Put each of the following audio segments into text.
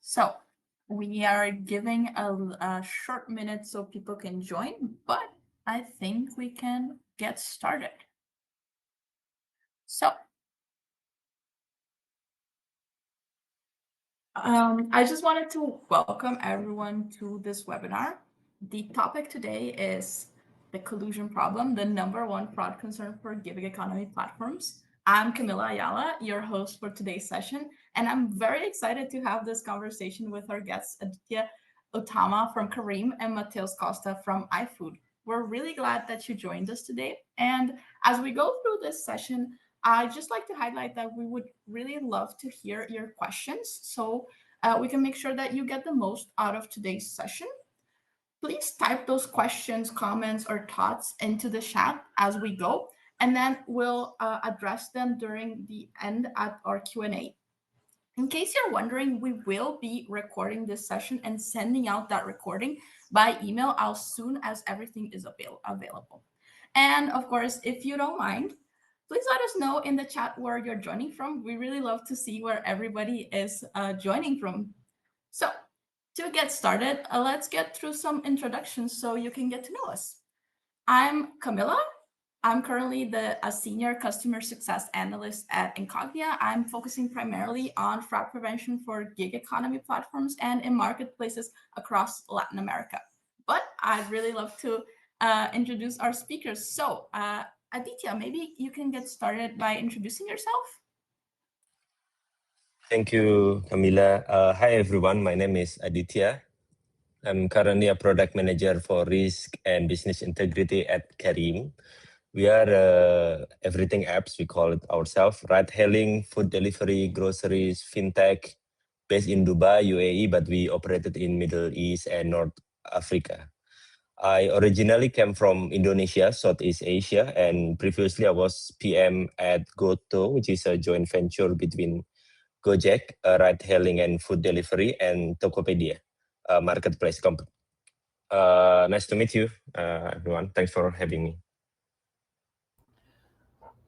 So we are giving a short minute so people can join, but I think we can get started. So I just wanted to welcome everyone to this webinar. The topic today is the collusion problem, the number one fraud concern for gig economy platforms. I'm Camila Ayala, your host for today's session, and I'm very excited to have this conversation with our guests, Aditya Otama from Careem and Mateus Costa from iFood. We're really glad that you joined us today. And as we go through this session, I'd just like to highlight that we would really love to hear your questions so we can make sure that you get the most out of today's session. Please type those questions, comments, or thoughts into the chat as we go, and then we'll address them during the end at our Q&A. In case you're wondering, we will be recording this session and sending out that recording by email as soon as everything is available. And of course, if you don't mind, please let us know in the chat where you're joining from. We really love to see where everybody is joining from. So to get started, let's get through some introductions so you can get to know us. I'm Camilla. I'm currently a senior customer success analyst at Incognia. I'm focusing primarily on fraud prevention for gig economy platforms and in marketplaces across Latin America. But I'd really love to introduce our speakers. So Aditya, maybe you can get started by introducing yourself. Thank you, Camila. Hi, everyone. My name is Aditya. I'm currently a product manager for risk and business integrity at Careem. We are everything apps, we call it ourselves, ride-hailing, food delivery, groceries, fintech, based in Dubai, UAE, but we operated in Middle East and North Africa. I originally came from Indonesia, Southeast Asia, and previously I was PM at Goto, which is a joint venture between Gojek, ride-hailing and food delivery, and Tokopedia, a marketplace company. Nice to meet you, everyone. Thanks for having me.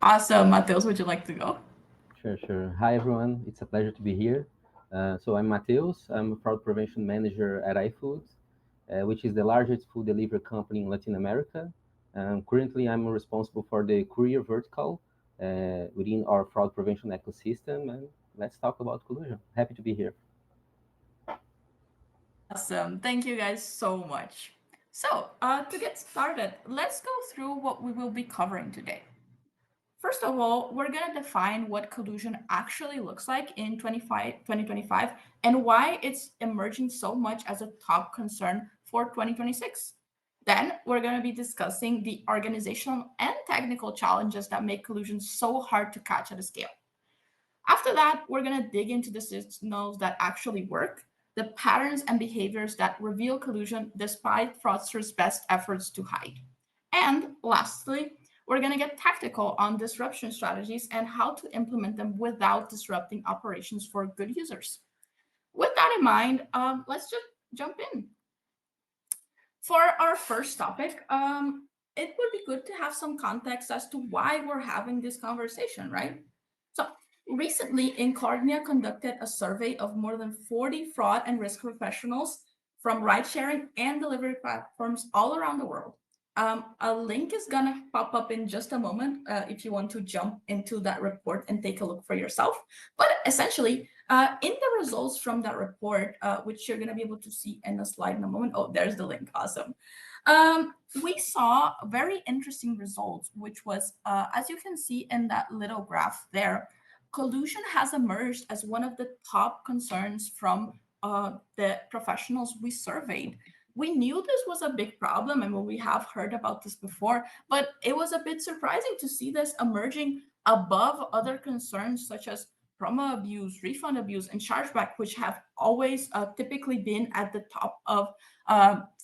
Awesome. Mateus, would you like to go? Sure. Hi, everyone. It's a pleasure to be here. So I'm Mateus. I'm a fraud prevention manager at iFood, which is the largest food delivery company in Latin America. Currently, I'm responsible for the courier vertical within our fraud prevention ecosystem. And let's talk about collusion. Happy to be here. Awesome. Thank you guys so much. So to get started, let's go through what we will be covering today. First of all, we're going to define what collusion actually looks like in 2025 and why it's emerging so much as a top concern for 2026. Then we're going to be discussing the organizational and technical challenges that make collusion so hard to catch at a scale. After that, we're going to dig into the signals that actually work, the patterns and behaviors that reveal collusion despite fraudsters' best efforts to hide. And lastly, we're going to get tactical on disruption strategies and how to implement them without disrupting operations for good users. With that in mind, let's just jump in. For our first topic, it would be good to have some context as to why we're having this conversation, right? So recently, Incognia conducted a survey of more than 40 fraud and risk professionals from ride-sharing and delivery platforms all around the world. A link is gonna pop up in just a moment if you want to jump into that report and take a look for yourself. But essentially, in the results from that report, which you're gonna be able to see in the slide in a moment. Oh, there's the link. Awesome. We saw very interesting results, which was, as you can see in that little graph there, collusion has emerged as one of the top concerns from the professionals we surveyed. We knew this was a big problem, and we have heard about this before, but it was a bit surprising to see this emerging above other concerns such as promo abuse, refund abuse, and chargeback, which have always typically been at the top of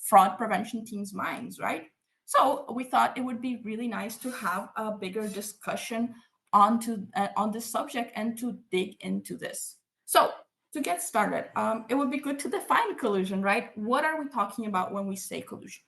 fraud prevention teams' minds, right? So we thought it would be really nice to have a bigger discussion on this subject and to dig into this. So to get started, it would be good to define collusion, right? What are we talking about when we say collusion?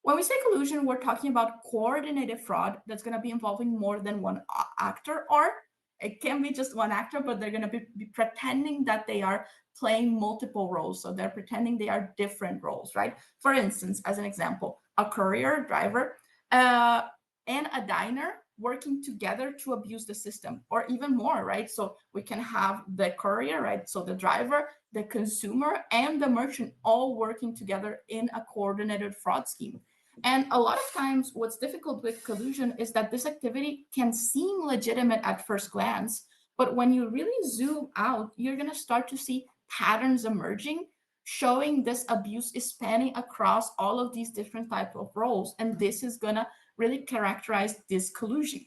When we say collusion, we're talking about coordinated fraud that's going to be involving more than one actor, or it can be just one actor, but they're going to be pretending that they are playing multiple roles. So they're pretending they are different roles, right? For instance, as an example, a courier driver and a diner working together to abuse the system, or even more, right? So we can have the courier, right? So the driver, the consumer, and the merchant all working together in a coordinated fraud scheme. And a lot of times, what's difficult with collusion is that this activity can seem legitimate at first glance, but when you really zoom out, you're going to start to see patterns emerging, showing this abuse is spanning across all of these different types of roles. And this is going to really characterize this collusion.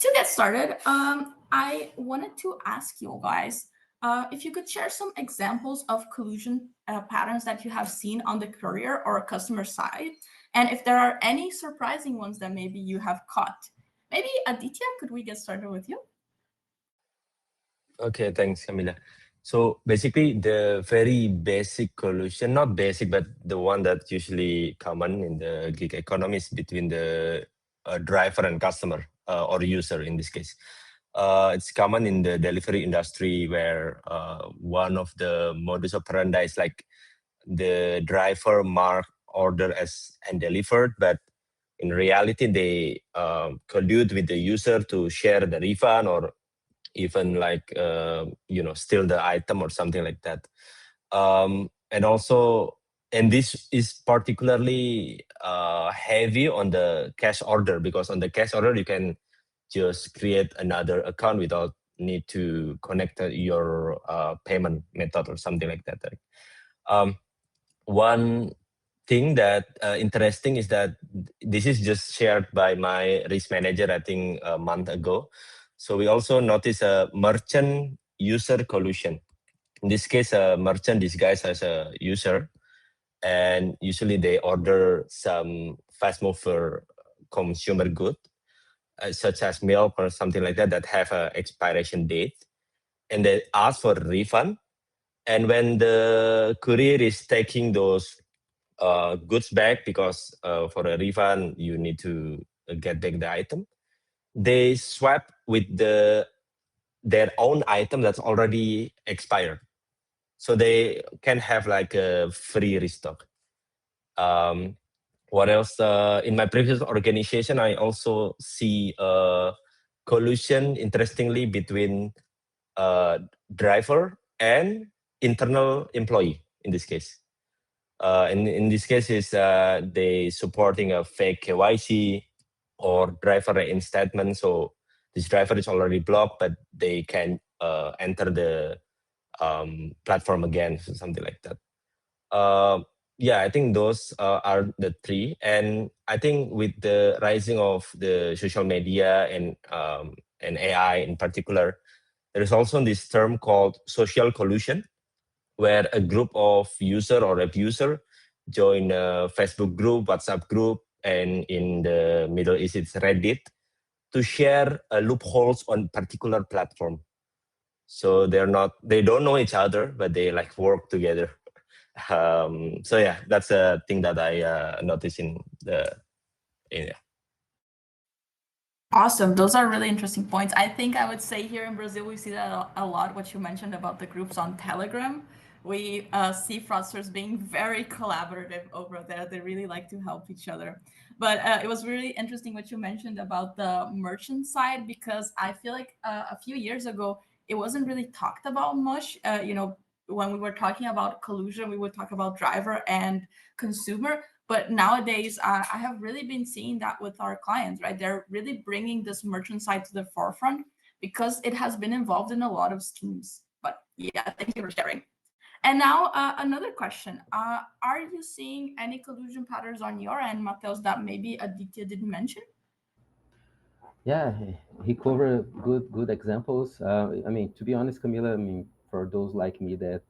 To get started, I wanted to ask you guys if you could share some examples of collusion patterns that you have seen on the courier or customer side, and if there are any surprising ones that maybe you have caught. Maybe Aditya, could we get started with you? Okay, thanks, Camila. So basically, the very basic collusion, not basic, but the one that's usually common in the gig economy is between the driver and customer or user in this case. It's common in the delivery industry where one of the modus operandi is like the driver mark order as undelivered, but in reality, they collude with the user to share the refund or even like steal the item or something like that. And also, and this is particularly heavy on the cash order, because on the cash order you can just create another account without need to connect your payment method or something like that. um, One thing that interesting is that this is just shared by my risk manager, I think a month ago. So we also notice a merchant user collusion. In this case, a merchant disguised as a user, and usually they order some fast mover consumer good, such as milk or something like that, that have a expiration date, and they ask for a refund. And when the courier is taking those goods back, because for a refund you need to get back the item, they swap with their own item that's already expired, so they can have like a free restock. um, what else? In my previous organization, I also see collusion, interestingly, between driver and internal employee in this case. In this case, is they supporting a fake KYC or driver reinstatement. So this driver is already blocked, but they can enter the platform again, so something like that. Yeah, I think those are the three. And I think with the rising of the social media and AI in particular, there is also this term called social collusion, where a group of user or abuser join a Facebook group, WhatsApp group, and in the Middle East it's Reddit, to share loopholes on particular platform. So they don't know each other, but they like work together. So yeah, that's a thing that I noticed in the area. Awesome. Those are really interesting points. I think I would say here in Brazil, we see that a lot, what you mentioned about the groups on Telegram. We see fraudsters being very collaborative over there. They really like to help each other. But it was really interesting what you mentioned about the merchant side, because I feel like a few years ago, it wasn't really talked about much. When we were talking about collusion, we would talk about driver and consumer. But nowadays, I have really been seeing that with our clients, right? They're really bringing this merchant side to the forefront because it has been involved in a lot of schemes. But yeah, thank you for sharing. And now another question. Are you seeing any collusion patterns on your end, Mateus, that maybe Aditya didn't mention? Yeah, he covered good examples. I mean, to be honest, Camila, I mean, for those like me that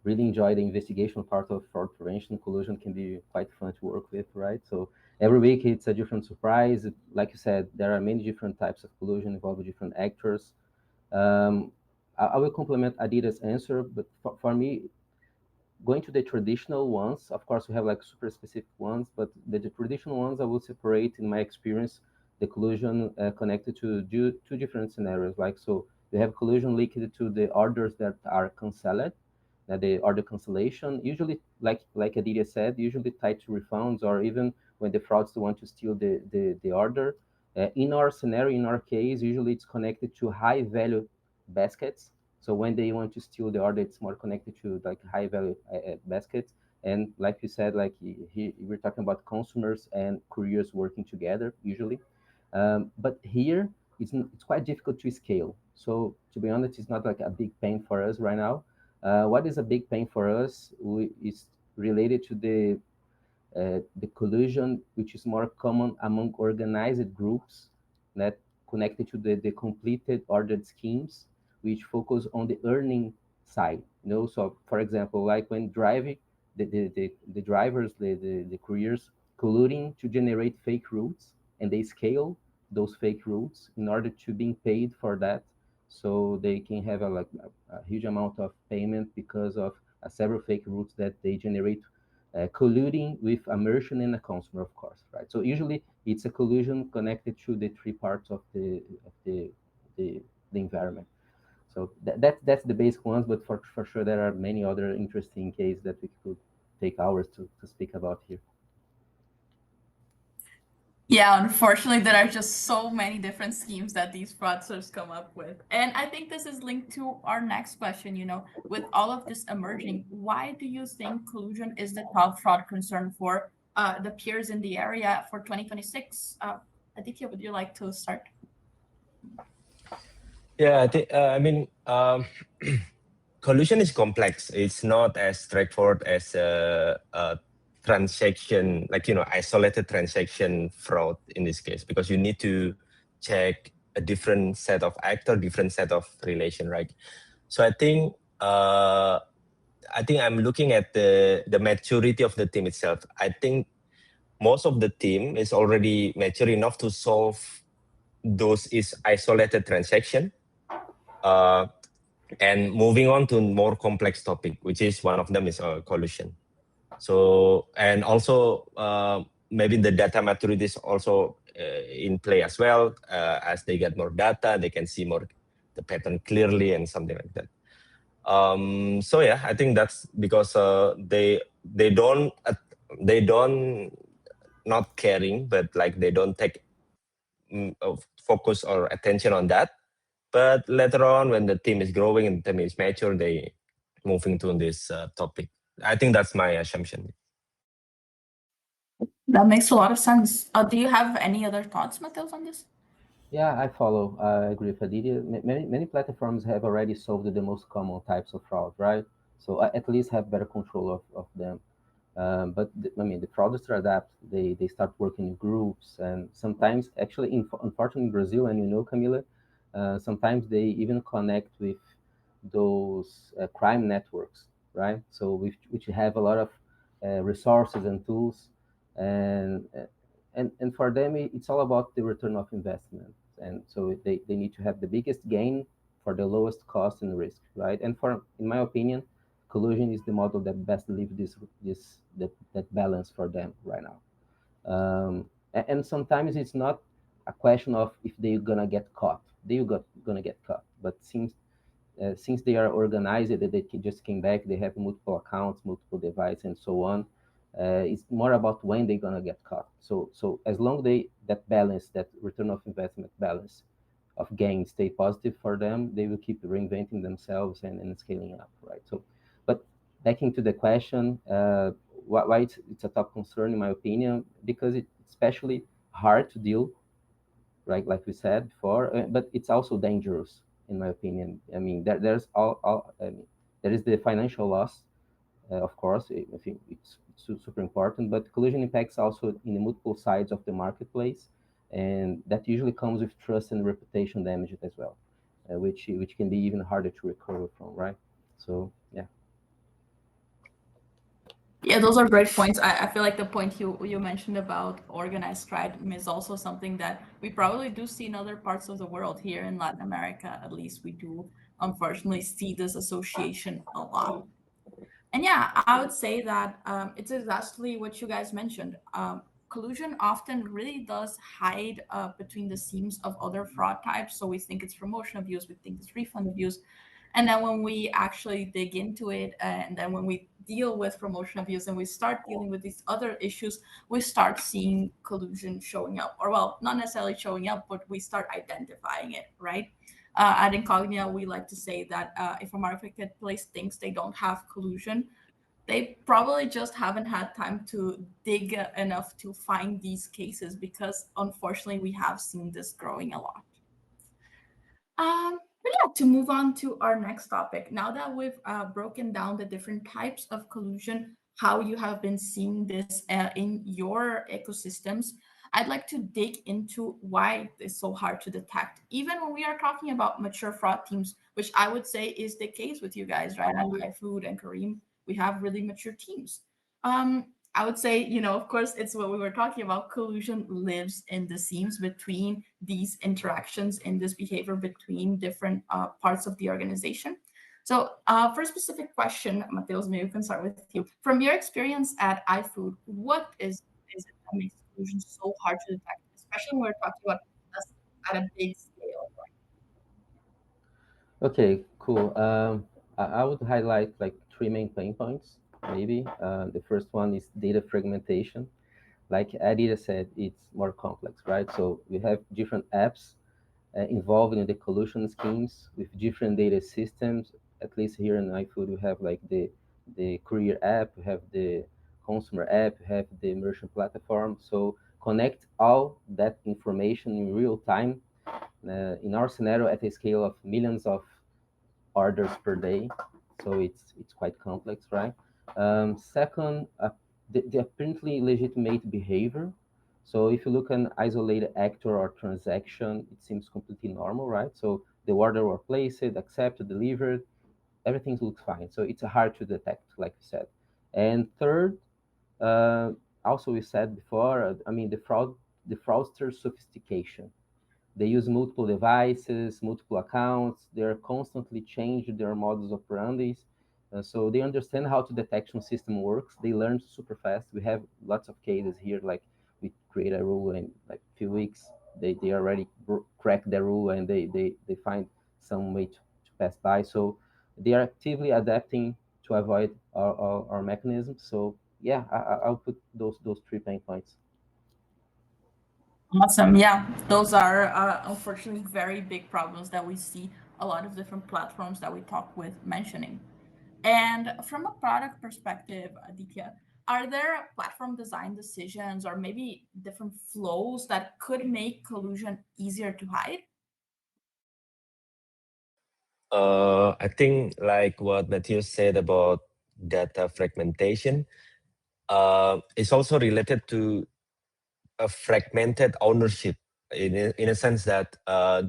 really enjoy the investigation part of fraud prevention, collusion can be quite fun to work with, right? So every week it's a different surprise. Like you said, there are many different types of collusion involving different actors. I will complement Adita's answer, but for me, going to the traditional ones, of course, we have like super specific ones, but the traditional ones I will separate in my experience the collusion connected to two different scenarios. Like, so We have collusion linked to the orders that are canceled, the order cancellation, usually like Adidia said, usually tied to refunds or even when the fraudster want to steal the order. In our scenario, in our case, usually it's connected to high value baskets. So when they want to steal the order, it's more connected to like high value baskets. And like you said, like we're talking about consumers and couriers working together usually. But here it's quite difficult to scale. So to be honest, it's not like a big pain for us right now. What is a big pain for us is related to the collusion, which is more common among organized groups that connected to the completed ordered schemes, which focus on the earning side. So for example, like when driving, the drivers, the couriers colluding to generate fake routes, and they scale those fake routes in order to being paid for that, so they can have a huge amount of payment because of several fake routes that they generate, colluding with a merchant and a consumer, of course, right? So usually it's a collusion connected to the three parts of the, the environment. So that's the basic ones, but for sure there are many other interesting cases that we could take hours to speak about here. Yeah, unfortunately, there are just so many different schemes that these fraudsters come up with. And I think this is linked to our next question. With all of this emerging, why do you think collusion is the top fraud concern for the peers in the area for 2026? Aditya, would you like to start? Yeah, I mean, collusion is complex. It's not as straightforward as a transaction, like, isolated transaction fraud in this case, because you need to check a different set of actor, different set of relation, right? So I think I'm looking at the maturity of the team itself. I think most of the team is already mature enough to solve those is isolated transaction. And moving on to more complex topic, which is one of them is collusion. So, and also maybe the data maturity is also in play as well. As they get more data, they can see more the pattern clearly and something like that. So yeah, I think that's because they don't not caring, but like they don't take focus or attention on that. But later on, when the team is growing and the team is mature, they moving to this topic. I think that's my assumption. That makes a lot of sense. Do you have any other thoughts, Matheus, on this? Yeah, I follow. I agree with Adidia. Many platforms have already solved the most common types of fraud, right? So at least have better control of them. But the fraudsters adapt. They start working in groups, and sometimes, actually, unfortunately, in Brazil, and Camila, sometimes they even connect with those crime networks, right? So which have a lot of resources and tools, and and for them it's all about the return of investment, and so they need to have the biggest gain for the lowest cost and risk, right? And in my opinion, collusion is the model that best delivers that balance for them right now. And sometimes it's not a question of if they're gonna get caught. Gonna get caught, but since they are organized, that they just came back, they have multiple accounts, multiple devices, and so on. It's more about when they're gonna get caught. So as long that balance, that return of investment balance of gain stay positive for them, they will keep reinventing themselves and scaling up, right? So, but back into the question, why it's a top concern in my opinion, because it's especially hard to deal, right? Like we said before, but it's also dangerous in my opinion. I mean, there's I mean, there is the financial loss, of course. I think it's super important, but collusion impacts also in the multiple sides of the marketplace, and that usually comes with trust and reputation damage as well, which can be even harder to recover from, right? So yeah. Yeah, those are great points. I feel like the point you mentioned about organized crime is also something that we probably do see in other parts of the world. Here in Latin America, at least, we do unfortunately see this association a lot. And yeah, I would say that it's exactly what you guys mentioned. collusion often really does hide between the seams of other fraud types. So we think it's promotion abuse, we think it's refund abuse. And then when we actually dig into it, and then when we deal with promotion abuse and we start dealing with these other issues, we start seeing collusion showing up. Or, well, not necessarily showing up, but we start identifying it, right? At Incognia, we like to say that if a marketplace thinks they don't have collusion, they probably just haven't had time to dig enough to find these cases, because unfortunately we have seen this growing a lot. But yeah, to move on to our next topic, now that we've broken down the different types of collusion, how you have been seeing this in your ecosystems, I'd like to dig into why it's so hard to detect, even when we are talking about mature fraud teams, which I would say is the case with you guys, right? At iFood and Careem, we have really mature teams. I would say, of course, it's what we were talking about. Collusion lives in the seams between these interactions and this behavior between different parts of the organization. So, for a specific question, Mateus, maybe we can start with you. From your experience at iFood, what is it that makes collusion so hard to detect, especially when we're talking about us at a big scale? Okay, cool. I would highlight like three main pain points, maybe. The first one is data fragmentation. Like Adita said, it's more complex, right? So we have different apps involved in the collusion schemes with different data systems. At least here in iFood, we have like the courier app, we have the consumer app, we have the merchant platform. So connect all that information in real time. In our scenario, at a scale of millions of orders per day, so it's quite complex, right? Second, the apparently legitimate behavior. So if you look an isolated actor or transaction, it seems completely normal, right? So the order was placed, accepted, delivered, everything looks fine. So it's hard to detect, like you said. And third, uh, also we said before, I mean the fraudster sophistication. They use multiple devices, multiple accounts. They're constantly changing their modus operandi. So they understand how the detection system works. They learn super fast. We have lots of cases here, like we create a rule in like a few weeks. They already crack the rule and they find some way to pass by. So they are actively adapting to avoid our mechanisms. So yeah, I'll put those three pain points. Awesome. Yeah, those are unfortunately very big problems that we see a lot of different platforms that we talk with mentioning. And from a product perspective, Aditya, are there platform design decisions or maybe different flows that could make collusion easier to hide? I think like what Matthew said about data fragmentation, it's also related to a fragmented ownership in a sense that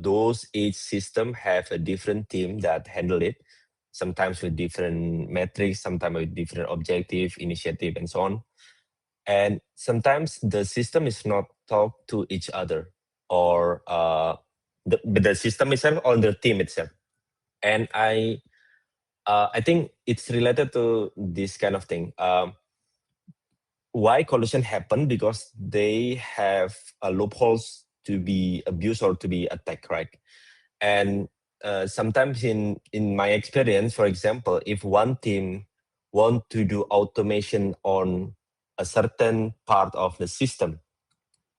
those each system have a different team that handle it, sometimes with different metrics, sometimes with different objective, initiative, and so on. And sometimes the system is not talk to each other, or but the system itself or the team itself. And I think it's related to this kind of thing. Why collusion happen? Because they have loopholes to be abused or to be attacked, right? And sometimes in my experience, for example, if one team want to do automation on a certain part of the system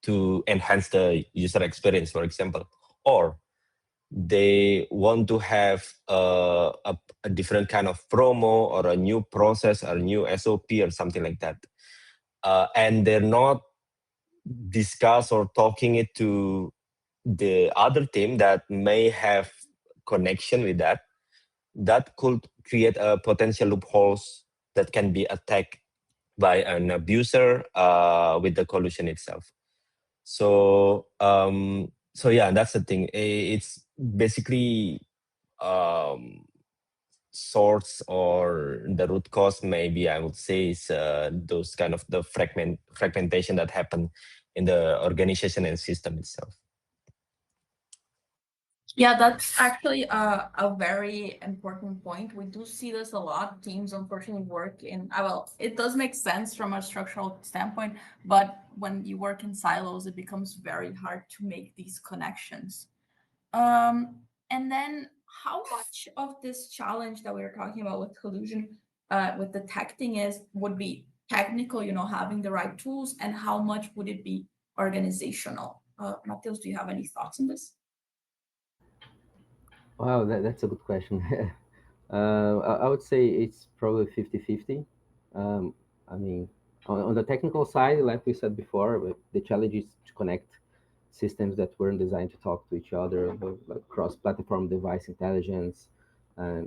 to enhance the user experience, for example, or they want to have a different kind of promo or a new process or a new SOP or something like that, and they're not discuss or talking it to the other team that may have connection with that, that could create a potential loopholes that can be attacked by an abuser with the collusion itself. So yeah, that's the thing. It's basically um, source or the root cause. Maybe I would say is those kind of the fragmentation that happen in the organization and system itself. Yeah, that's actually a very important point. We do see this a lot. Teams unfortunately work in, well, it does make sense from a structural standpoint, but when you work in silos, it becomes very hard to make these connections. And then how much of this challenge that we were talking about with collusion, with detecting is would be technical, having the right tools, and how much would it be organizational? Mateus, do you have any thoughts on this? Wow, that's a good question. I would say it's probably 50-50. Um, I mean, on the technical side, like we said before, the challenge is to connect systems that weren't designed to talk to each other, like cross-platform device intelligence,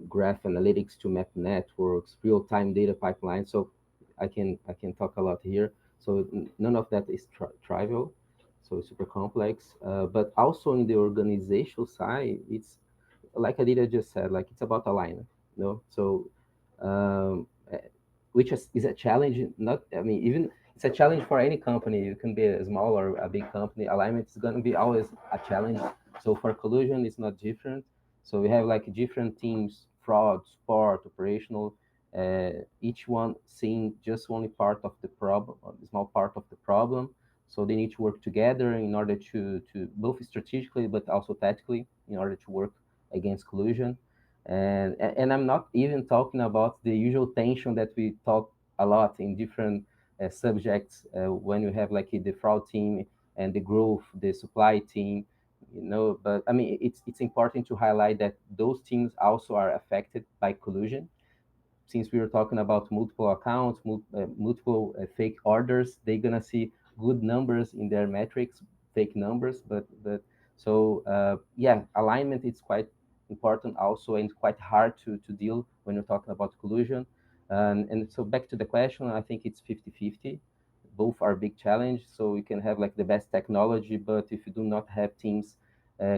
graph analytics to map networks, real-time data pipelines. So I can talk a lot here. So none of that is trivial, so it's super complex. But also in the organizational side, it's like Adida just said, like it's about alignment, So, um, eh, which is a challenge. Not, I mean, even it's a challenge for any company. You can be a small or a big company. Alignment is going to be always a challenge. So for Collusion, it's not different. So we have like different teams: fraud, support, operational. Each one seeing just only part of the problem, a small part of the problem. So they need to work together in order to both strategically but also tactically in order to work against collusion. And I'm not even talking about the usual tension that we talk a lot in different subjects when you have like the fraud team and the growth, the supply team, But I mean, it's important to highlight that those teams also are affected by collusion, since we were talking about multiple accounts, multiple fake orders, they're gonna see good numbers in their metrics, fake numbers. But so yeah, alignment is quite important also, and quite hard to deal when you're talking about collusion. And so back to the question, I think it's 50-50. Both are big challenge. So you can have like the best technology, but if you do not have teams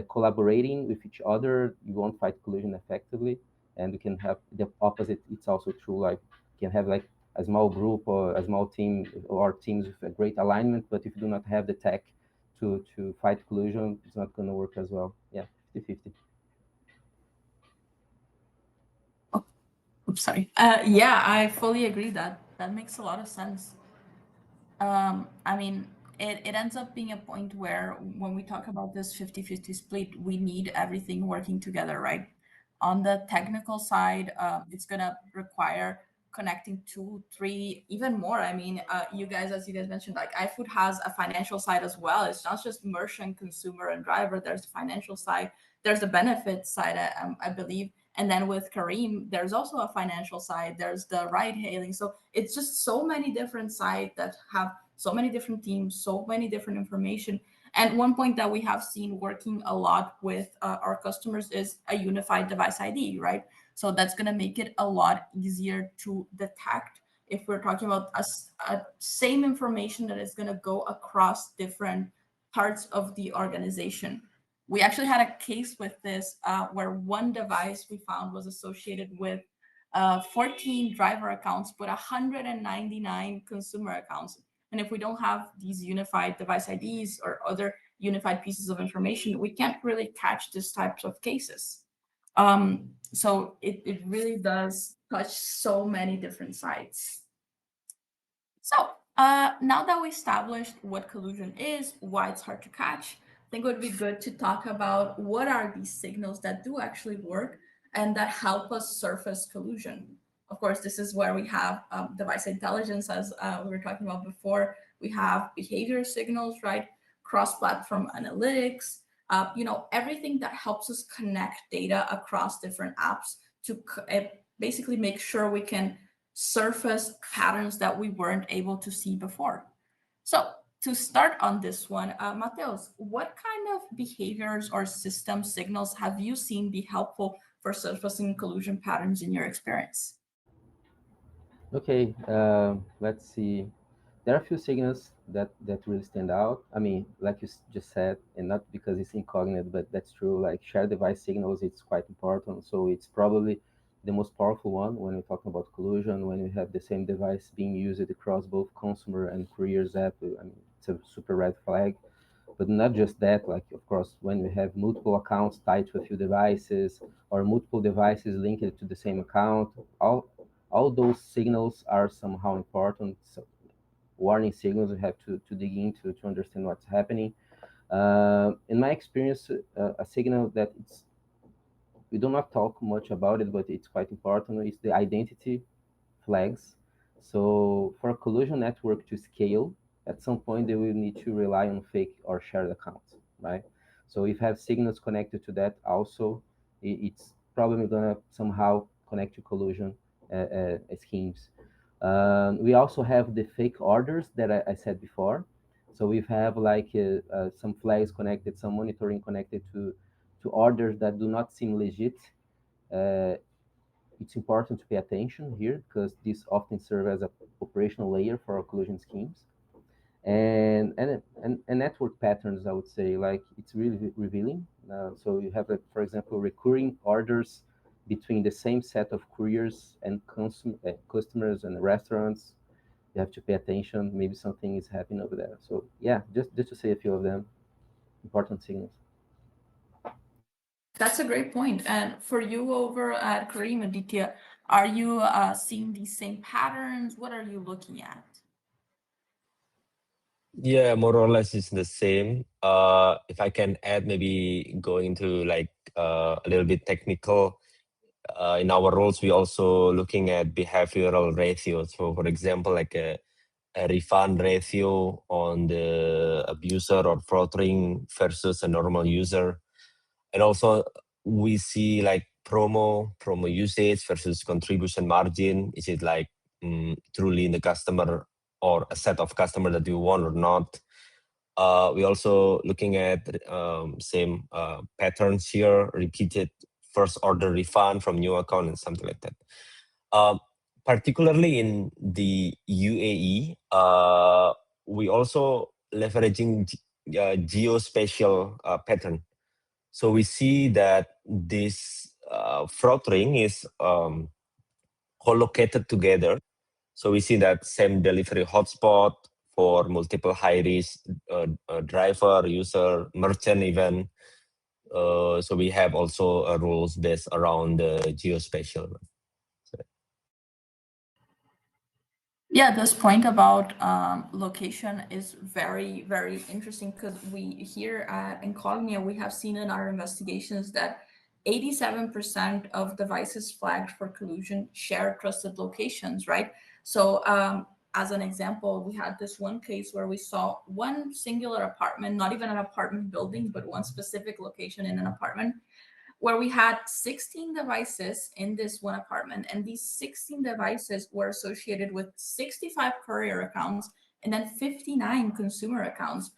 collaborating with each other, you won't fight collusion effectively. And we can have the opposite. It's also true. Like you can have like a small group or a small team or teams with a great alignment, but if you do not have the tech to fight collusion, it's not going to work as well. Yeah, 50-50. Oh, oops, sorry. Yeah, I fully agree that that makes a lot of sense. I mean, it ends up being a point where when we talk about this 50-50 split, we need everything working together, right? On the technical side, it's going to require connecting two, three, even more. I mean, you guys, as you guys mentioned, like iFood has a financial side as well. It's not just merchant, consumer, and driver. There's the financial side. There's the benefit side, I believe. And then with Careem, there's also a financial side. There's the ride hailing. So it's just so many different sides that have so many different teams, so many different information. And one point that we have seen working a lot with our customers is a unified device ID, right? So that's going to make it a lot easier to detect if we're talking about a same information that is going to go across different parts of the organization. We actually had a case with this where one device we found was associated with 14 driver accounts, but 199 consumer accounts. And if we don't have these unified device IDs or other unified pieces of information, we can't really catch these types of cases. So it really does touch so many different sides. So now that we established what collusion is, why it's hard to catch, I think it would be good to talk about what are these signals that do actually work and that help us surface collusion. Of course, this is where we have device intelligence, as we were talking about before. We have behavior signals, right? Cross-platform analytics. Everything that helps us connect data across different apps to basically make sure we can surface patterns that we weren't able to see before. So, to start on this one, Mateus, what kind of behaviors or system signals have you seen be helpful for surfacing collusion patterns in your experience? Okay, let's see. There are a few signals that really stand out. I mean, like you just said, and not because it's incognito, but that's true. Like shared device signals, it's quite important. So it's probably the most powerful one when we're talking about collusion. When we have the same device being used across both consumer and couriers app, I mean, it's a super red flag. But not just that, like, of course, when we have multiple accounts tied to a few devices or multiple devices linked to the same account, all those signals are somehow important. So warning signals we have to dig into to understand what's happening. In my experience, a signal that we do not talk much about it, but it's quite important, is the identity flags. So for a collusion network to scale, at some point they will need to rely on fake or shared accounts, right? So if you have signals connected to that also, it's probably gonna somehow connect to collusion schemes. We also have the fake orders that I said before. So we have like some flags connected, some monitoring connected to orders that do not seem legit. Uh, it's important to pay attention here because this often serves as a operational layer for our collusion schemes. And network patterns, I would say, like it's really revealing. So you have, like, for example, recurring orders between the same set of couriers and customers and restaurants. You have to pay attention. Maybe something is happening over there. So yeah, just to say a few of them, important signals. That's a great point. And for you over at Careem, Aditya, are you seeing these same patterns? What are you looking at? Yeah, more or less it's the same. If I can add, maybe going to like a little bit technical. In our roles, we also looking at behavioral ratios. So, for example, like a refund ratio on the abuser or frauding versus a normal user, and also we see like promo usage versus contribution margin. Is it like truly in the customer or a set of customer that you want or not? We also looking at same patterns here, repeated first order refund from new account and something like that. Um, Particularly in the UAE, we also leveraging geospatial pattern. So we see that this fraud ring is co-located together. So we see that same delivery hotspot for multiple high risk driver, user, merchant even. So we have also rules based around the geospatial. Yeah, this point about location is very, very interesting because we here at Incognia, we have seen in our investigations that 87% of devices flagged for collusion share trusted locations, right? So, as an example, we had this one case where we saw one singular apartment, not even an apartment building, but one specific location in an apartment where we had 16 devices in this one apartment, and these 16 devices were associated with 65 courier accounts and then 59 consumer accounts.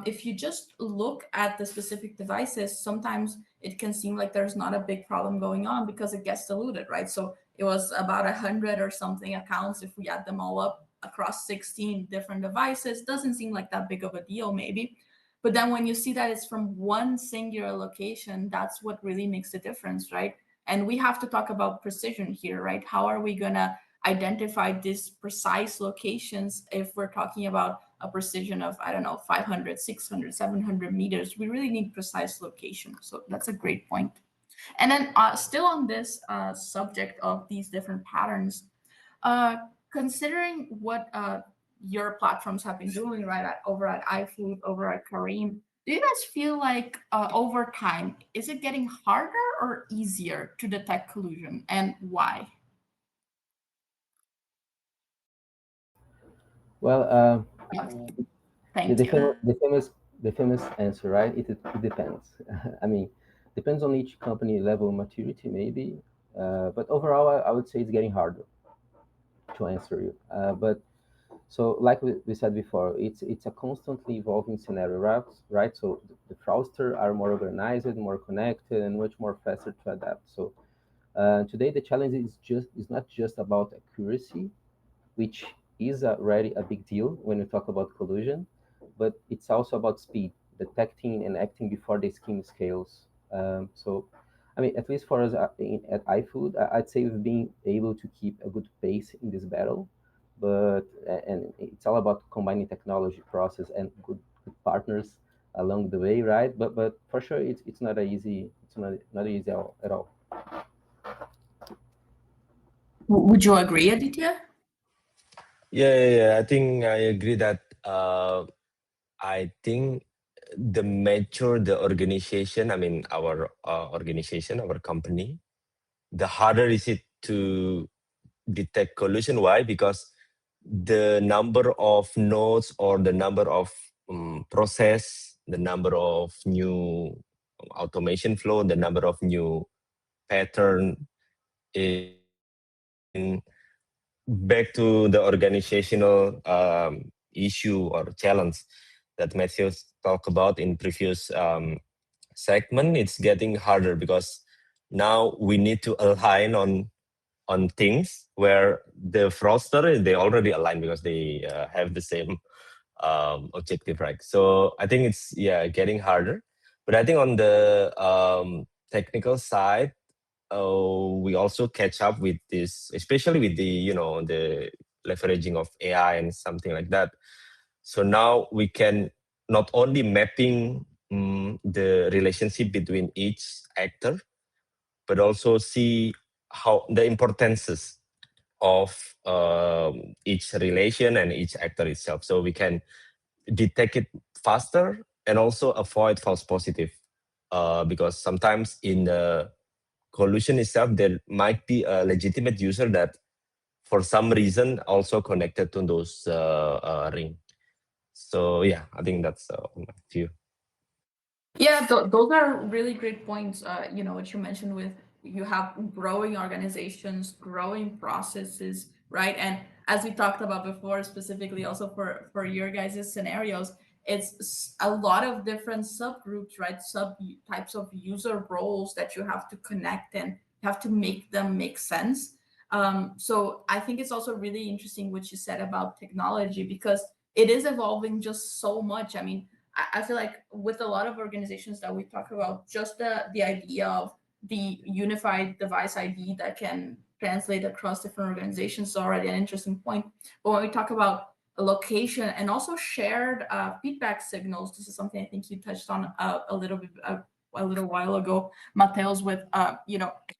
If you just look at the specific devices, sometimes it can seem like there's not a big problem going on because it gets diluted, right? So it was about 100 or something accounts if we add them all up across 16 different devices. Doesn't seem like that big of a deal, maybe. But then when you see that it's from one singular location, that's what really makes the difference, right? And we have to talk about precision here, right? How are we going to identify these precise locations if we're talking about a precision of, I don't know, 500, 600, 700 meters? We really need precise location. So that's a great point. And then still on this subject of these different patterns, uh, considering what your platforms have been doing right over at iFood, over at Careem, do you guys feel like over time, is it getting harder or easier to detect collusion, and why? Well, the, Thank the, you. famous, the famous the famous answer, right? It depends. I mean, depends on each company level of maturity, maybe. But overall, I would say it's getting harder to answer you. But so, like we said before, it's a constantly evolving scenario, right? So the fraudsters are more organized, more connected, and much more faster to adapt. So today, the challenge is not just about accuracy, which is already a big deal when we talk about collusion, but it's also about speed, detecting and acting before the scheme scales. So, I mean, at least for us at iFood, I'd say we've been able to keep a good pace in this battle, but and it's all about combining technology, process, and good partners along the way, right? But for sure, it's not a easy, not easy at all. Would you agree, Aditya? Yeah. I think I agree that I think the organization, I mean, our organization, our company, the harder is it to detect collusion. Why? Because the number of nodes or the number of process, the number of new automation flow, the number of new pattern in back to the organizational issue or challenge that Matthew talked about in previous segment. It's getting harder because now we need to align on things where the fraudster, they already align because they have the same objective, right? So I think it's getting harder. But I think on the technical side, we also catch up with this, especially with the leveraging of AI and something like that. So now we can not only mapping the relationship between each actor, but also see how the importances of each relation and each actor itself, so we can detect it faster and also avoid false positive. Because sometimes in the collusion itself, there might be a legitimate user that for some reason also connected to those ring. So yeah, I think that's my view. Yeah, those are really great points. What you mentioned with you have growing organizations, growing processes, right? And as we talked about before, specifically also for your guys' scenarios, a lot of different subgroups, right? Sub types of user roles that you have to connect and have to make them make sense. So I think it's also really interesting what you said about technology because it is evolving just so much. I mean, I feel like with a lot of organizations that we talk about, just the idea of the unified device ID that can translate across different organizations is already an interesting point. But when we talk about a location and also shared feedback signals, this is something I think you touched on a little bit a little while ago, Mateos, with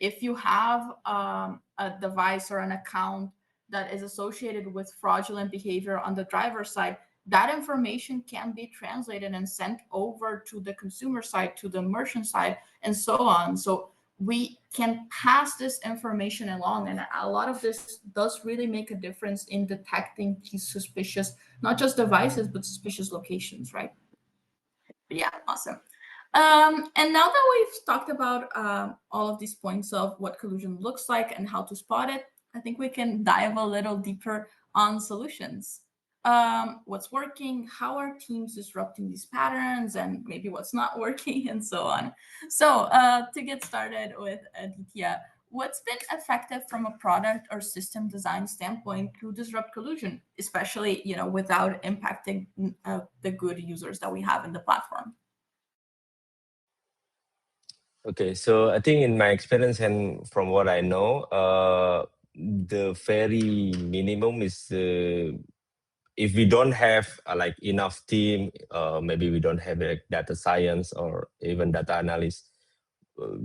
if you have a device or an account that is associated with fraudulent behavior on the driver's side, that information can be translated and sent over to the consumer side, to the merchant side, and so on. So we can pass this information along. And a lot of this does really make a difference in detecting these suspicious, not just devices, but suspicious locations, right? Yeah, awesome. And now that we've talked about all of these points of what collusion looks like and how to spot it, I think we can dive a little deeper on solutions. What's working, how are teams disrupting these patterns, and maybe what's not working, and so on. So to get started with Aditya, what's been effective from a product or system design standpoint to disrupt collusion, especially without impacting the good users that we have in the platform? Okay, so I think in my experience and from what I know, the very minimum is if we don't have like enough team, maybe we don't have like data science or even data analyst.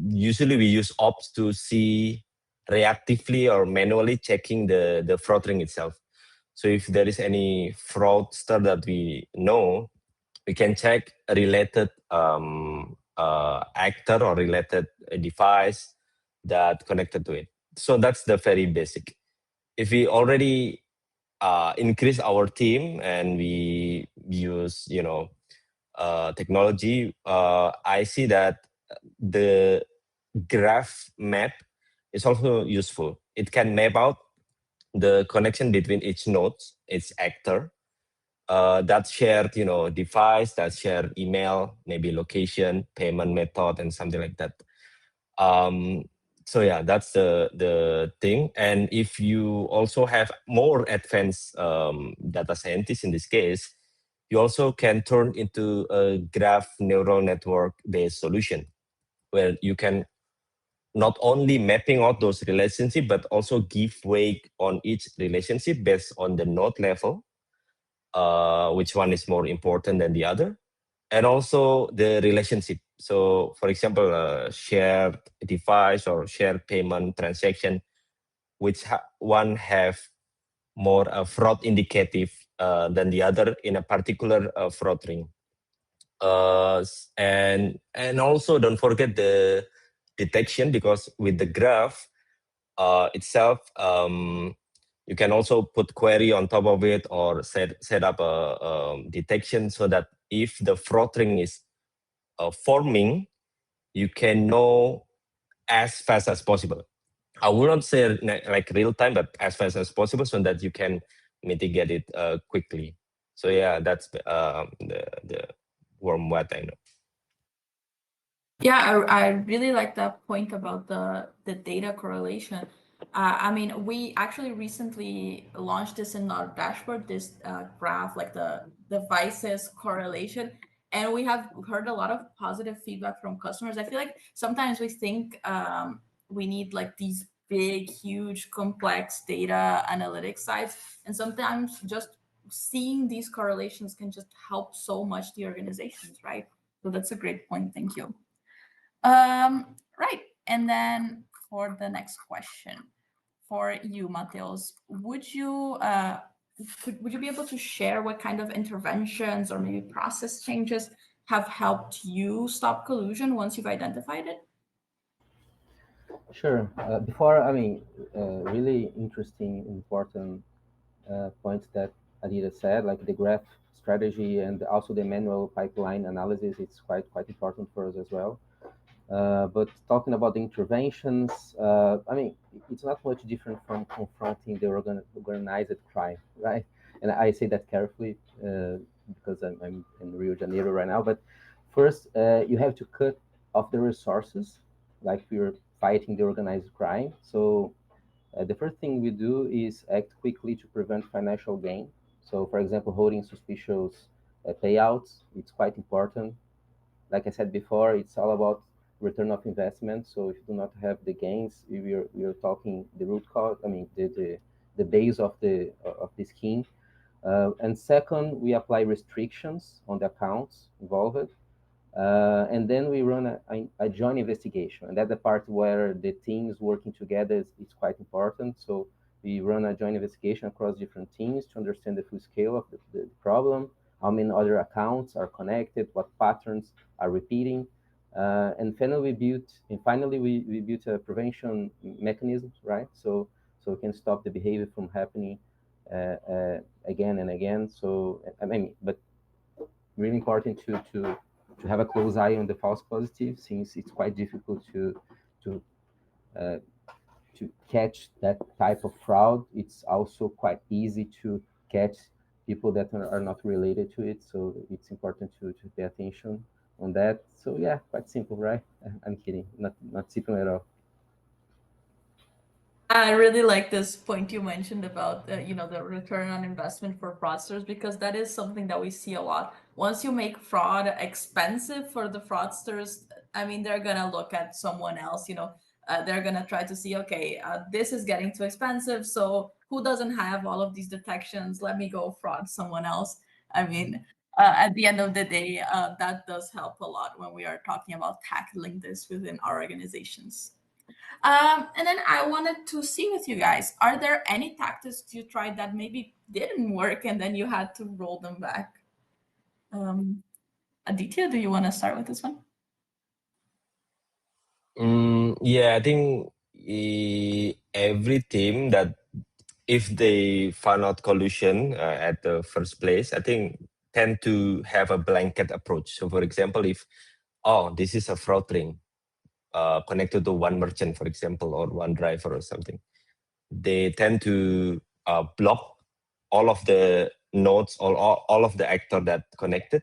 Usually we use ops to see reactively or manually checking the fraud ring itself. So if there is any fraudster that we know, we can check a related actor or related device that connected to it. So that's the very basic. If we already increase our team and we use technology, I see that the graph map is also useful. It can map out the connection between each node, each actor, that shared, device, that shared email, maybe location, payment method, and something like that. So yeah, that's the thing. And if you also have more advanced data scientists in this case, you also can turn into a graph neural network based solution where you can not only mapping out those relationships, but also give weight on each relationship based on the node level, which one is more important than the other. and also the relationship. So, for example, shared device or shared payment transaction, which one have more fraud indicative than the other in a particular fraud ring. And also don't forget the detection, because with the graph itself, you can also put query on top of it or set up a detection, so that if the fraud ring is forming, you can know as fast as possible. I will not say like real time, but as fast as possible, so that you can mitigate it quickly. So yeah, that's the from what I know. Yeah, I really like that point about the data correlation. I mean, we actually recently launched this in our dashboard, this graph, like the devices correlation, and we have heard a lot of positive feedback from customers. I feel like sometimes we think we need like these big, huge, complex data analytics sites, and sometimes just seeing these correlations can just help so much the organizations, right? So that's a great point. Thank you. Right. And then for the next question for you, Mateus, would you be able to share what kind of interventions or maybe process changes have helped you stop collusion once you've identified it? Sure. Before, really interesting, important points that Adira said, like the graph strategy and also the manual pipeline analysis. It's quite important for us as well. But talking about the interventions, it's not much different from confronting the organized crime, right? And I say that carefully because I'm in Rio de Janeiro right now. But first, you have to cut off the resources, like we're fighting the organized crime. So the first thing we do is act quickly to prevent financial gain. So, for example, holding suspicious payouts, it's quite important. Like I said before, it's all about return of investment. So if you do not have the gains, we're talking the root cause. I mean, the base of the scheme. And second, we apply restrictions on the accounts involved. And then we run a joint investigation. And that's the part where the teams working together is quite important. So we run a joint investigation across different teams to understand the full scale of the problem, how many other accounts are connected, what patterns are repeating. And finally we built a prevention mechanism, right? So we can stop the behavior from happening again and again. So but really important to have a close eye on the false positive, since it's quite difficult to uh, to catch that type of fraud. It's also quite easy to catch people that are not related to it. So it's important to pay attention on that. So yeah, quite simple, right? I'm kidding, not simple at all. I really like this point you mentioned about the return on investment for fraudsters, because that is something that we see a lot. Once you make fraud expensive for the fraudsters, I mean, they're gonna look at someone else. They're gonna try to see, okay, this is getting too expensive, so who doesn't have all of these detections? Let me go fraud someone else. I mean, at the end of the day, that does help a lot when we are talking about tackling this within our organizations. And then I wanted to see with you guys, are there any tactics you tried that maybe didn't work and then you had to roll them back? Aditya, do you want to start with this one? Yeah, I think every team that if they found out collusion at the first place, I think tend to have a blanket approach. So, for example, if this is a fraud ring connected to one merchant, for example, or one driver or something, they tend to block all of the nodes or all of the actor that connected,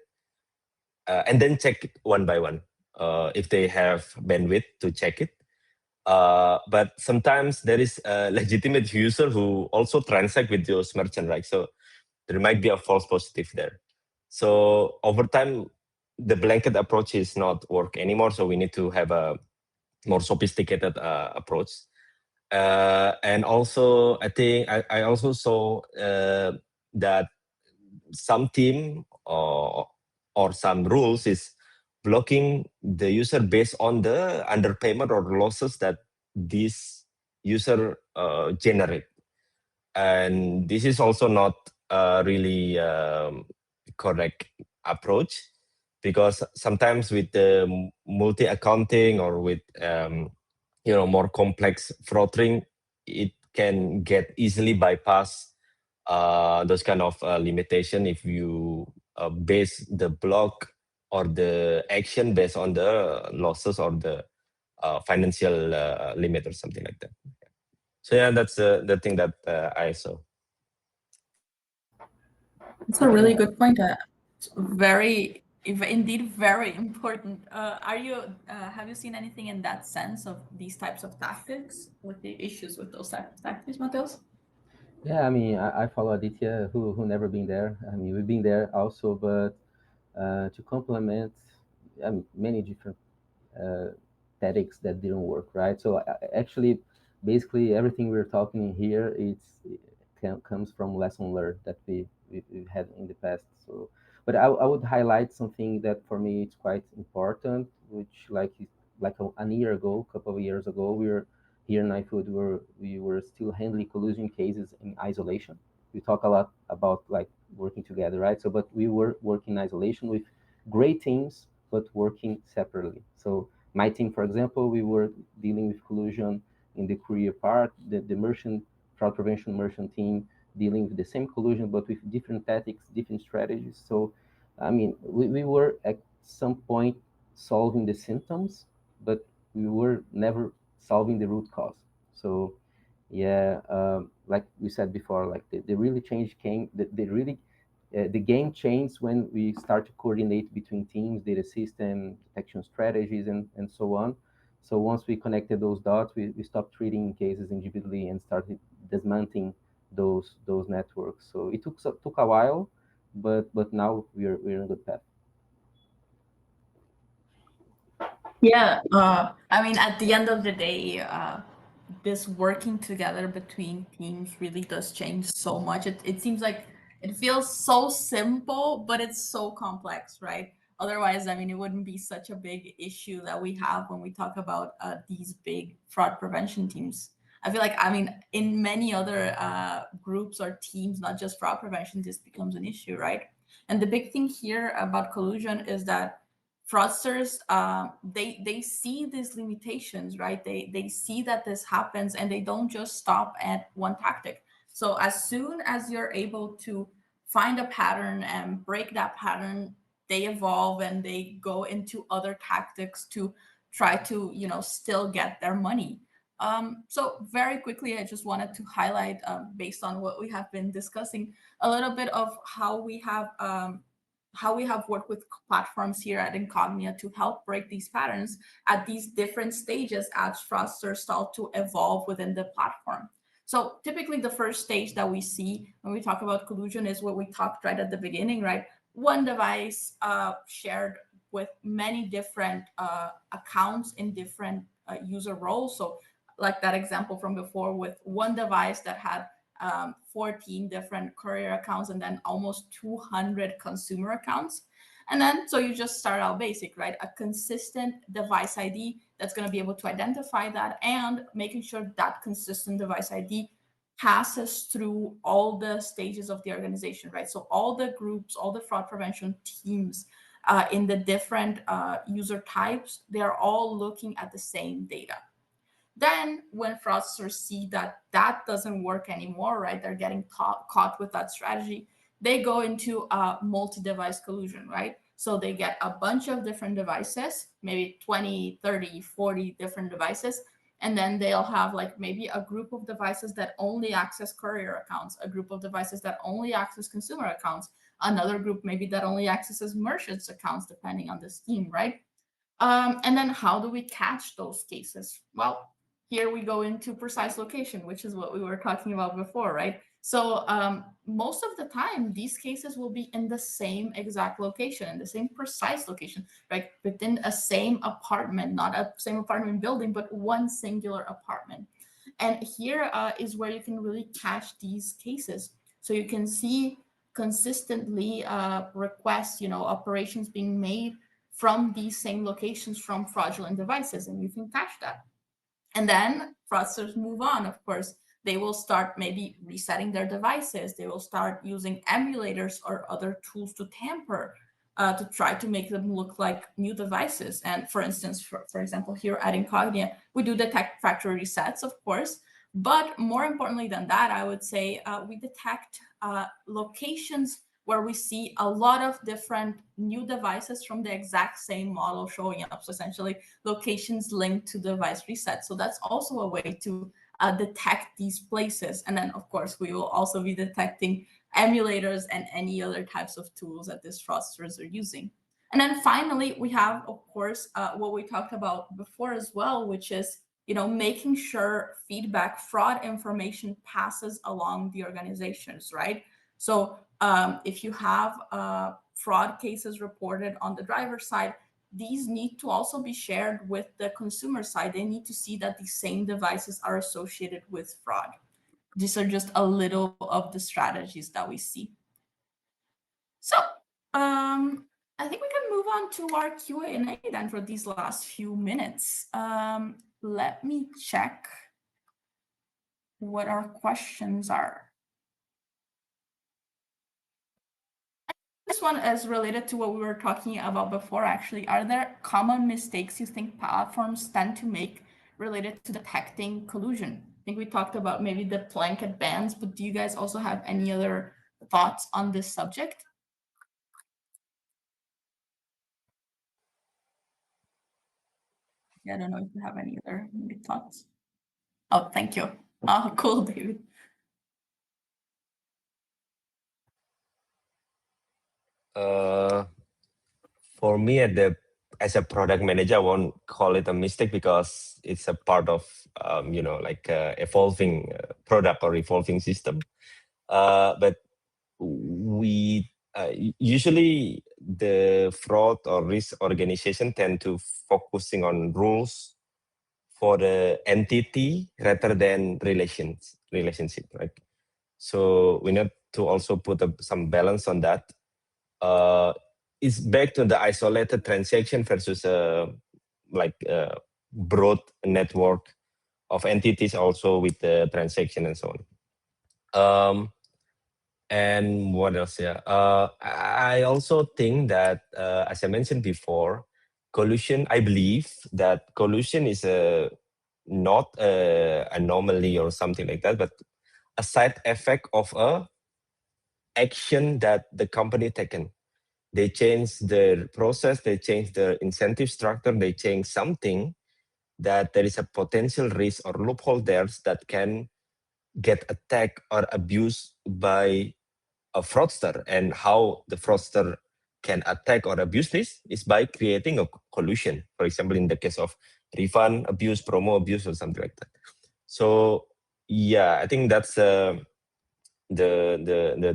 and then check it one by one if they have bandwidth to check it. But sometimes there is a legitimate user who also transact with those merchant, right? So there might be a false positive there. So over time, the blanket approach is not work anymore. So we need to have a more sophisticated approach. And also, I think I also saw that some team or some rules is blocking the user based on the underpayment or losses that this user generate. And this is also not really correct approach, because sometimes with the multi accounting or with more complex frauding, it can get easily bypass those kind of limitation if you base the block or the action based on the losses or the financial limit or something like that. So yeah, that's the thing that I saw. It's a really good point. It's very, indeed, very important. Have you seen anything in that sense of these types of tactics, with the issues with those types of tactics, Mateus? Yeah, I mean, I follow Aditya, who never been there. I mean, we've been there also, but to complement many different tactics that didn't work, right? So actually, basically, everything we're talking here, comes from lesson learned that we had in the past. So, but I would highlight something that for me it's quite important, which like a year ago, a couple of years ago, we were here in iFood, we were still handling collusion cases in isolation. We talk a lot about like working together, right? So, but we were working in isolation with great teams, but working separately. So my team, for example, we were dealing with collusion in the courier part, the merchant fraud prevention merchant team dealing with the same collusion, but with different tactics, different strategies. So, I mean, we were at some point solving the symptoms, but we were never solving the root cause. So, yeah, like we said before, like the really change came, the game changed when we start to coordinate between teams, data system, detection strategies, and so on. So once we connected those dots, we stopped treating cases individually and started dismantling those networks. So it took a while, but now we're in a good path. Yeah, I mean, at the end of the day, this working together between teams really does change so much. It seems like it feels so simple, but it's so complex, right? Otherwise, I mean, it wouldn't be such a big issue that we have when we talk about these big fraud prevention teams. I feel like, I mean, in many other groups or teams, not just fraud prevention, this becomes an issue, right? And the big thing here about collusion is that fraudsters, they see these limitations, right? They see that this happens, and they don't just stop at one tactic. So as soon as you're able to find a pattern and break that pattern, they evolve and they go into other tactics to try to, still get their money. So very quickly, I just wanted to highlight, based on what we have been discussing, a little bit of how we have worked with platforms here at Incognia to help break these patterns at these different stages as fraudsters start to evolve within the platform. So typically the first stage that we see when we talk about collusion is what we talked right at the beginning, right? One device shared with many different accounts in different user roles. So like that example from before, with one device that had 14 different courier accounts and then almost 200 consumer accounts. And then, so you just start out basic, right? A consistent device ID that's going to be able to identify that, and making sure that consistent device ID passes through all the stages of the organization, right? So all the groups, all the fraud prevention teams in the different user types, they're all looking at the same data. Then when fraudsters see that that doesn't work anymore, right? They're getting caught with that strategy. They go into a multi-device collusion, right? So they get a bunch of different devices, maybe 20, 30, 40 different devices. And then they'll have like maybe a group of devices that only access courier accounts, a group of devices that only access consumer accounts, another group maybe that only accesses merchants accounts, depending on the scheme, right? And then how do we catch those cases? Well, here we go into precise location, which is what we were talking about before, right? So most of the time, these cases will be in the same exact location, in the same precise location, right? Within a same apartment, not a same apartment building, but one singular apartment. And here is where you can really catch these cases. So you can see consistently request, operations being made from these same locations from fraudulent devices, and you can catch that. And then fraudsters move on, of course. They will start maybe resetting their devices. They will start using emulators or other tools to tamper, to try to make them look like new devices. And for instance, for example, here at Incognia, we do detect factory resets, of course. But more importantly than that, I would say we detect locations where we see a lot of different new devices from the exact same model showing up. So essentially locations linked to device reset. So that's also a way to detect these places. And then of course, we will also be detecting emulators and any other types of tools that these fraudsters are using. And then finally, we have, of course, what we talked about before as well, which is making sure feedback, fraud information passes along the organizations, right? So if you have fraud cases reported on the driver's side, these need to also be shared with the consumer side. They need to see that the same devices are associated with fraud. These are just a little of the strategies that we see. So I think we can move on to our Q&A then for these last few minutes. Let me check what our questions are. This one is related to what we were talking about before, actually. Are there common mistakes you think platforms tend to make related to detecting collusion? I think we talked about maybe the blanket bans, but do you guys also have any other thoughts on this subject? Yeah, I don't know if you have any other maybe thoughts. Oh, thank you. Oh, cool, David. For me, as a product manager, I won't call it a mistake because it's a part of like evolving product or evolving system. But we usually the fraud or risk organization tend to focusing on rules for the entity rather than relationship, right? So we need to also put some balance on that. It's back to the isolated transaction versus like a broad network of entities also with the transaction and so on. And what else? Yeah, I also think that as I mentioned before, collusion. I believe that collusion is a not a anomaly or something like that, but a side effect of a action that the company taken. They change their process, they change the incentive structure, they change something that there is a potential risk or loophole there that can get attacked or abused by a fraudster. And how the fraudster can attack or abuse this is by creating a collusion. For example, in the case of refund abuse, promo abuse, or something like that. So yeah, I think that's the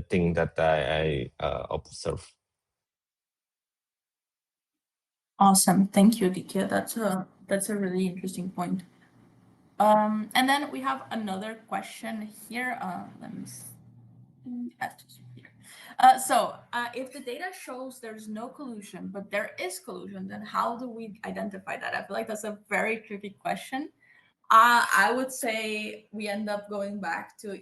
thing that I observe. Awesome. Thank you, Aditya. That's a really interesting point. And then we have another question here. Let me see. If the data shows there's no collusion, but there is collusion, then how do we identify that? I feel like that's a very tricky question. I would say we end up going back to,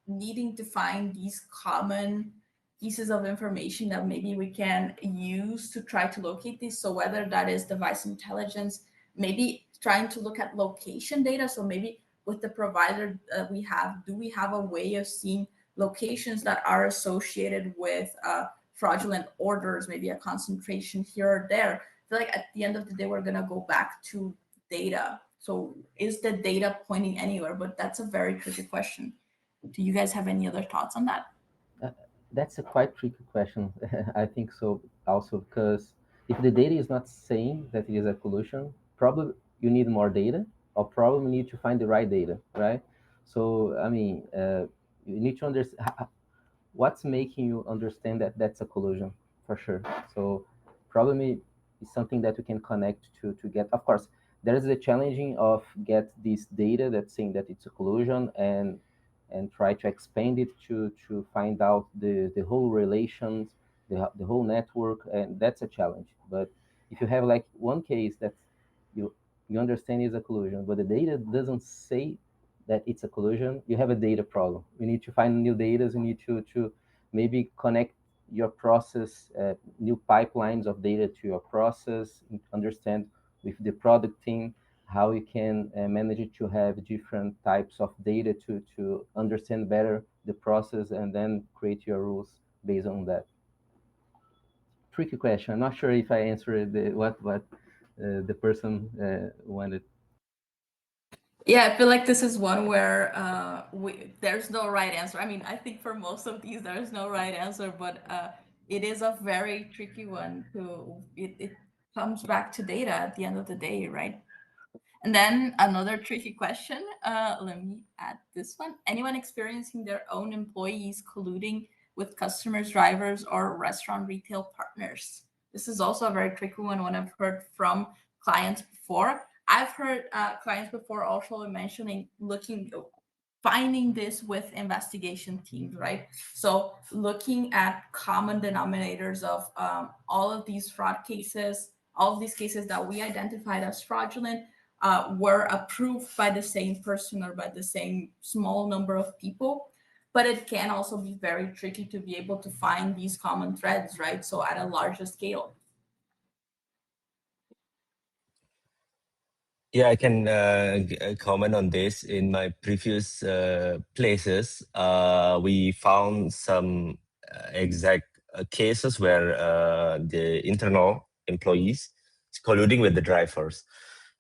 needing to find these common pieces of information that maybe we can use to try to locate these. So whether that is device intelligence, maybe trying to look at location data. So maybe with the provider we have, do we have a way of seeing locations that are associated with fraudulent orders, maybe a concentration here or there? I feel like at the end of the day, we're going to go back to data. So is the data pointing anywhere? But that's a very tricky question. Do you guys have any other thoughts on that? That's a quite tricky question. I think so also, because if the data is not saying that it is a collusion, probably you need more data, or probably you need to find the right data, right? So I mean, you need to understand what's making you understand that that's a collusion for sure. So probably is something that we can connect to get. Of course, there is the challenging of get this data that's saying that it's a collusion, and and try to expand it to find out the whole relations, the whole network, and that's a challenge. But if you have like one case that you you understand is a collusion, but the data doesn't say that it's a collusion, you have a data problem. You need to find new data. You need to maybe connect your process, new pipelines of data to your process, understand with the product team how you can manage it to have different types of data to understand better the process and then create your rules based on that. Tricky question. I'm not sure if I answered what the person wanted. Yeah, I feel like this is one where there's no right answer. I mean, I think for most of these, there's no right answer, but it is a very tricky one. It comes back to data at the end of the day, right? And then another tricky question. Let me add this one. Anyone experiencing their own employees colluding with customers, drivers, or restaurant retail partners? This is also a very tricky one I've heard from clients before. I've heard clients before also mentioning finding this with investigation teams, right? So looking at common denominators of all of these fraud cases, all of these cases that we identified as fraudulent, were approved by the same person or by the same small number of people. But it can also be very tricky to be able to find these common threads, right? So at a larger scale. Yeah, I can comment on this. In my previous places, we found some exact cases where the internal employees is colluding with the drivers.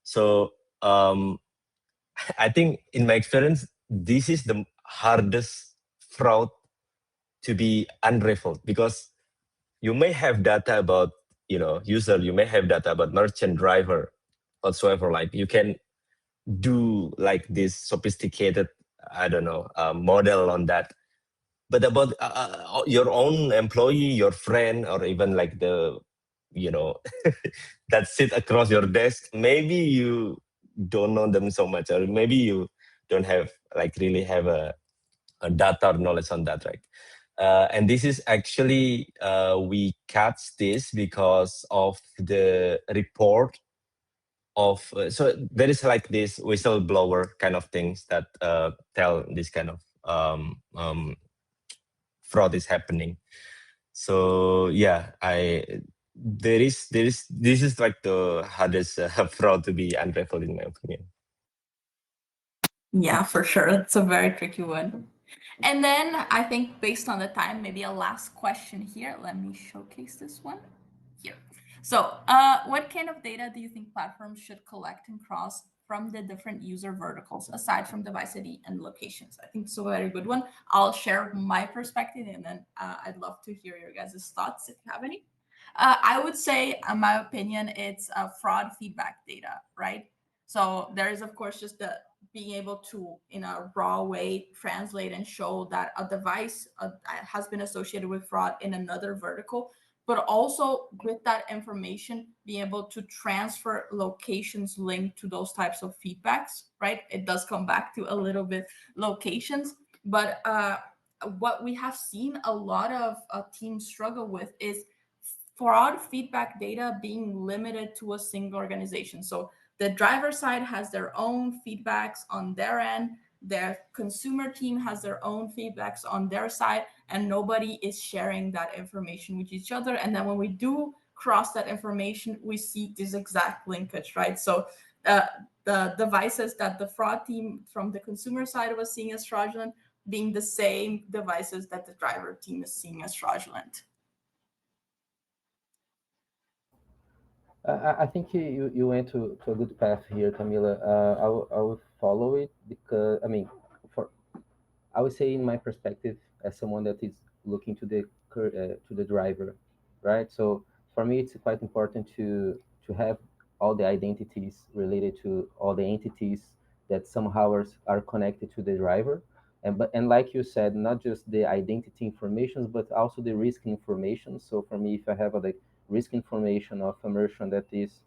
So I think, in my experience, this is the hardest fraud to be unraveled, because you may have data about user, you may have data about merchant, driver, whatsoever. Like, you can do like this sophisticated, I don't know, model on that. But about your own employee, your friend, or even like the, that sit across your desk, maybe you don't know them so much, or maybe you don't have like really have a data or knowledge on that, right? And this is actually, we catch this because of the report of, so there is like this whistleblower kind of things that tell this kind of fraud is happening. So yeah, this is like the hardest fraud to be unraveled, in my opinion. Yeah, for sure. It's a very tricky one. And then I think based on the time, maybe a last question here. Let me showcase this one here. So, what kind of data do you think platforms should collect and cross from the different user verticals, aside from device ID and locations? I think it's a very good one. I'll share my perspective, and then I'd love to hear your guys' thoughts if you have any. I would say, in my opinion, it's fraud feedback data, right? So there is, of course, just the being able to, in a raw way, translate and show that a device has been associated with fraud in another vertical, but also with that information, being able to transfer locations linked to those types of feedbacks, right? It does come back to a little bit locations, but what we have seen a lot of teams struggle with is fraud feedback data being limited to a single organization. So the driver side has their own feedbacks on their end, their consumer team has their own feedbacks on their side, and nobody is sharing that information with each other. And then when we do cross that information, we see this exact linkage, right? So the devices that the fraud team from the consumer side was seeing as fraudulent being the same devices that the driver team is seeing as fraudulent. I think you went to a good path here, Camila. I will follow it because for I would say, in my perspective, as someone that is looking to the driver, right? So for me, it's quite important to have all the identities related to all the entities that somehow are connected to the driver, and like you said, not just the identity information, but also the risk information. So for me, if I have a risk information of a merchant that is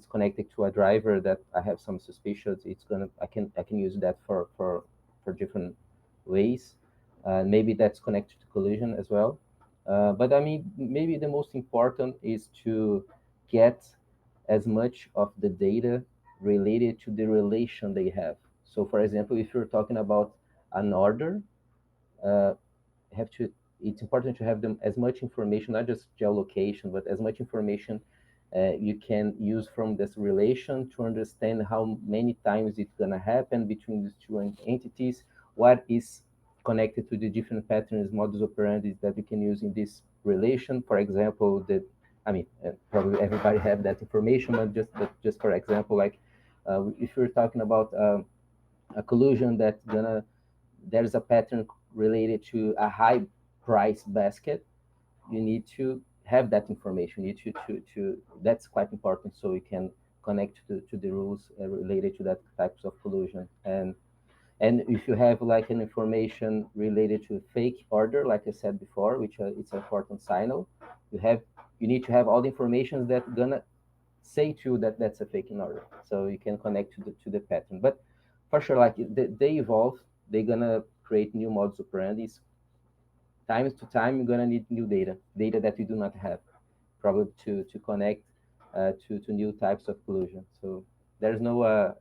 connected to a driver that I have some suspicions, I can use that for for different ways. Maybe that's connected to collusion as well. But I mean, maybe the most important is to get as much of the data related to the relation they have. So, for example, if you're talking about an order, uh, have to it's important to have them as much information, not just geolocation, but as much information you can use from this relation to understand how many times it's going to happen between these two entities, what is connected to the different patterns, modus operandi that you can use in this relation. For example, probably everybody have that information, but just for example, like if you're talking about a collusion that's gonna there's a pattern related to a high price basket, you need to have that information. You need to that's quite important so you can connect to the rules related to that types of collusion. And if you have like an information related to fake order, like I said before, which it's an important signal, you need to have all the information that gonna say to you that that's a fake in order, so you can connect to the pattern. But for sure, like they evolve, they're gonna create new modus operandi. Times to time, you're gonna need new data that you do not have, probably to connect to new types of collusion. So there's no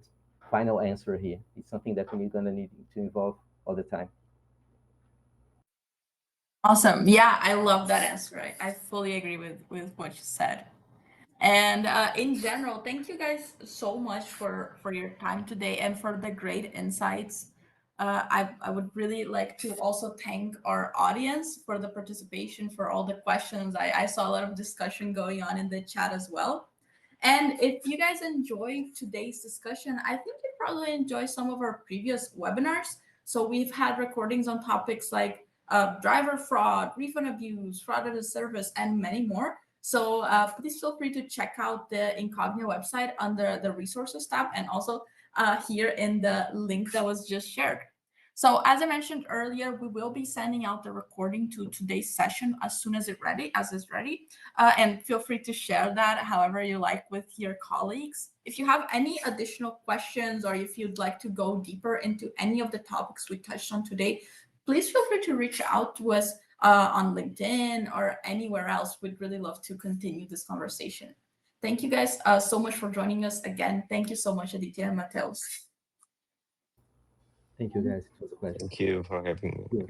final answer here. It's something that we're gonna need to involve all the time. Awesome. Yeah, I love that answer. I fully agree with what you said. And in general, thank you guys so much for your time today and for the great insights. I would really like to also thank our audience for the participation, for all the questions. I saw a lot of discussion going on in the chat as well. And if you guys enjoyed today's discussion, I think you probably enjoy some of our previous webinars. So we've had recordings on topics like driver fraud, refund abuse, fraud at a service, and many more. So please feel free to check out the Incognia website under the resources tab, and also here in the link that was just shared. So as I mentioned earlier, we will be sending out the recording to today's session as soon as it's ready. And feel free to share that however you like with your colleagues. If you have any additional questions, or if you'd like to go deeper into any of the topics we touched on today, please feel free to reach out to us on LinkedIn or anywhere else. We'd really love to continue this conversation. Thank you guys so much for joining us again. Thank you so much, Aditya and Mateus. Thank you, guys. It was a pleasure. Thank you for having me.